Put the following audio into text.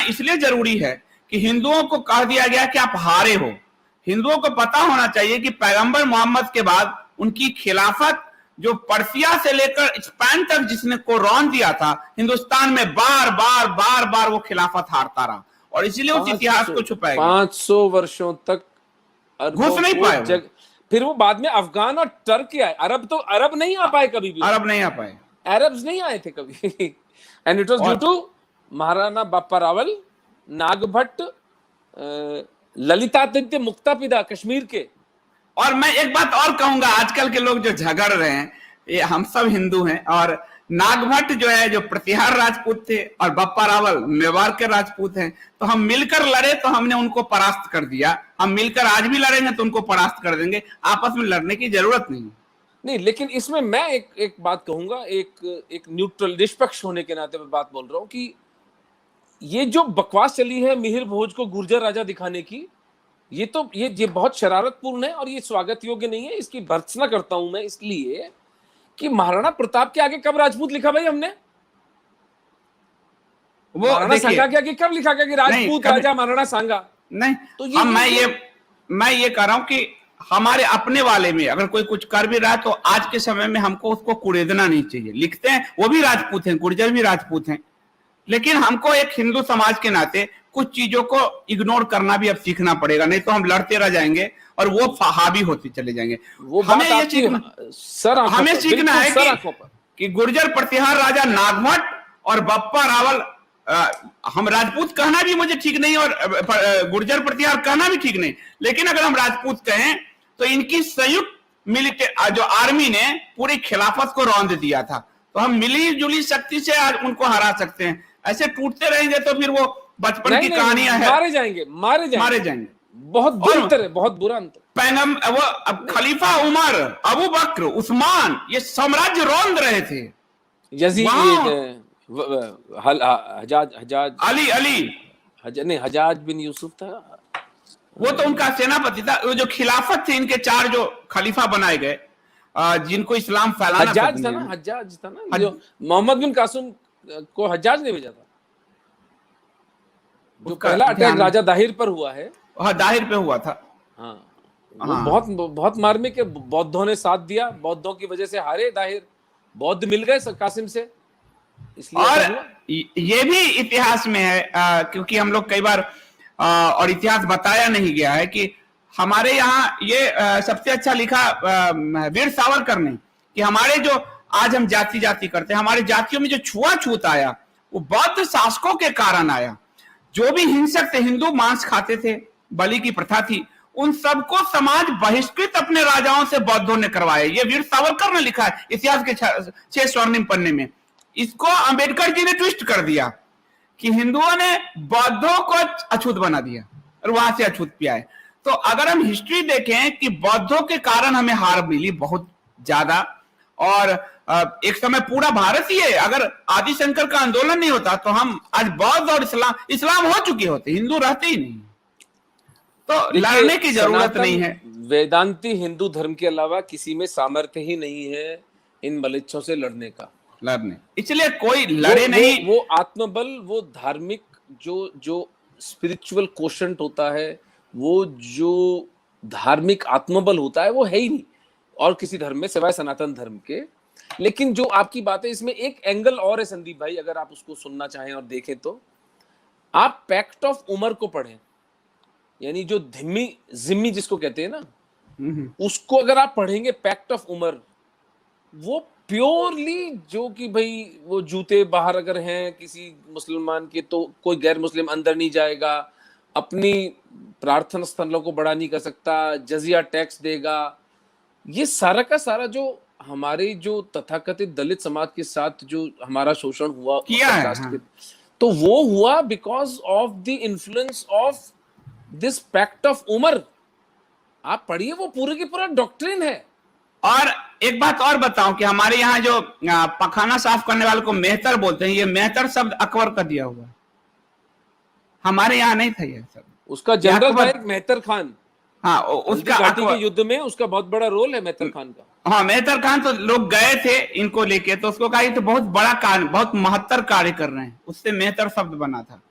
इसलिए जरूरी है कि हिंदुओं को कह दिया गया कि आप हारे हो। हिंदुओं को पता होना चाहिए कि पैगंबर मोहम्मद के बाद उनकी खिलाफत जो पर्सिया से लेकर स्पेन तक जिसने को रौंद दिया था, हिंदुस्तान में बार बार वो खिलाफत हारता रहा और इसीलिए उस इतिहास को छुपाया गया। 500 वर्षों तक घुस नहीं पाए। फिर वो बाद में अफगान और टर्क आए। अरब नहीं आ पाए कभी भी, अरब नहीं आ पाए, अरब्स नहीं आए थे कभी। And it was due to Maharana Bappa Rawal, Nagabhata, Lalitaditya Muktapida Kashmir के। और मैं एक बात और कहूंगा, आजकल के लोग जो झगड़ रहे हैं, ये हम सब हिंदू हैं और नागभट्ट जो है जो प्रतिहार राजपूत थे और बप्पा रावल मेवाड़ के राजपूत हैं, तो हम मिलकर लड़े तो हमने उनको परास्त कर दिया, हम मिलकर आज भी लड़ेंगे तो उनको परास्त कर देंगे। आपस में लड़ने की जरूरत नहीं। लेकिन इसमें मैं एक बात कहूंगा, एक न्यूट्रल निष्पक्ष होने के नाते मैं बात बोल रहा हूं कि ये जो बकवास चली है मिहिर भोज को गुर्जर राजा दिखाने की, ये बहुत शरारतपूर्ण है और ये स्वागत योग्य नहीं है। इसकी भर्त्सना करता हूं मैं इसलिए कि महाराणा प्रताप के आगे कब राजपूत लिखा भाई हमने? वो महाराणा सांगा के आगे कब लिखा गया कि राजपूत राजा महाराणा सांगा? नहीं। तो मैं ये कह रहा हूं कि हमारे अपने वाले में अगर कोई कुछ कर भी रहा है तो आज के समय में हमको उसको कुरेदना नहीं चाहिए। लिखते हैं वो भी राजपूत हैं, गुर्जर भी राजपूत हैं, लेकिन हमको एक हिंदू समाज के नाते कुछ चीजों को इग्नोर करना भी अब सीखना पड़ेगा, नहीं तो हम लड़ते रह जाएंगे और वो हावी होते चले जाएंगे। हमें सीखना है कि गुर्जर प्रतिहार राजा नागभट्ट और बप्पा रावल, हम राजपूत कहना भी मुझे ठीक नहीं और गुर्जर प्रतिहार कहना भी ठीक नहीं, लेकिन अगर हम राजपूत कहें तो इनकी संयुक्त मिलिट्री जो आर्मी ने पूरी खिलाफत को रौंद दिया था, तो हम मिली जुली शक्ति से आज उनको हरा सकते हैं। ऐसे टूटते रहेंगे तो फिर वो बचपन की कहानियां हैं, मारे जाएंगे। बहुत बुरा अंतर। पैगम वो खलीफा उमर, अबू बकर, उस्मान, ये साम्राज्य रौंद रहे थे। हजाज बिन यूसुफ था, वो तो उनका सेनापति था। वो जो खिलाफत थे, इनके 4 जो खलीफा बनाए गए जिनको इस्लाम फैलाना, हज्जाज था ना जो मोहम्मद बिन कासिम को हज्जाज ने भेजा था। जो पहला अटैक राजा दाहिर पर हुआ है, दाहिर पे हुआ था। बहुत मार्मिक है। बौद्धों ने साथ दिया, बौद्धों की वजह से हारे दाहिर, बौद्ध मिल गए कासिम से, इसलिए। और ये भी इतिहास में है क्योंकि हम लोग कई बार और इतिहास बताया नहीं गया है कि हमारे यहाँ ये सबसे अच्छा लिखा वीर सावरकर ने कि हमारे जो आज हम जाति करते हैं, हमारे जातियों में जो छुआछूत आया वो बौद्ध शासकों के कारण आया। जो भी हिंसक थे, हिंदू मांस खाते थे, बलि की प्रथा थी, उन सबको समाज बहिष्कृत अपने राजाओं से बौद्धों ने करवाया। ये वीर सावरकर ने लिखा है इतिहास के 6 स्वर्णिम पन्ने में। इसको अंबेडकर जी ने ट्विस्ट कर दिया कि हिंदुओं ने बौद्धों को अछूत बना दिया और वहां से अछूत पिया है। तो अगर हम हिस्ट्री देखें कि बौद्धों के कारण हमें हार मिली बहुत ज्यादा, और एक समय पूरा भारत ही है, अगर आदि शंकर का आंदोलन नहीं होता तो हम आज बौद्ध और इस्लाम हो चुके होते, हिंदू रहते ही नहीं। तो लड़ने की जरूरत नहीं है। वेदांती हिंदू धर्म के अलावा किसी में सामर्थ्य ही नहीं है इन बलिच्छों से लड़ने का, इसलिए कोई लड़े नहीं। वो आत्मबल, वो धार्मिक जो स्पिरिचुअल कोशंट होता है, वो जो धार्मिक आत्मबल होता है, वो है ही नहीं और किसी धर्म में सिवाय सनातन धर्म के। लेकिन जो आपकी बात है, इसमें एक एंगल और है संदीप भाई, अगर आप उसको सुनना चाहें और देखें तो आप पैक्ट ऑफ उमर को पढ़ें, यानी जो जिम्मी जिसको कहते हैं ना, उसको अगर आप पढ़ेंगे पैक्ट ऑफ उमर, वो प्योरली जो कि भाई वो जूते बाहर अगर हैं किसी मुसलमान के तो कोई गैर मुस्लिम अंदर नहीं जाएगा, अपनी प्रार्थना स्थलों को बड़ा नहीं कर सकता, जजिया टैक्स देगा, ये सारा का सारा जो हमारे जो तथाकथित दलित समाज के साथ जो हमारा शोषण हुआ किया है, तो वो हुआ because of the influence of this pact of Umar. आप पढ़िए, वो पूरे की पूरा डॉक्ट्रिन है। और एक बात और बताऊं कि हमारे यहाँ जो पखाना साफ करने वाले को मेहतर बोलते हैं, ये मेहतर शब्द अकबर का दिया हुआ है, हमारे यहाँ नहीं था ये शब्द। उसका जनरल था एक मेहतर खान। हाँ, उसका घाटी के युद्ध में उसका बहुत बड़ा रोल है मेहतर खान का। हाँ, मेहतर खान तो लोग गए थे इनको लेके, तो उसको कहा तो बहुत बड़ा कार्य, बहुत महत्तर कार्य कर रहे हैं, उससे मेहतर शब्द बना था।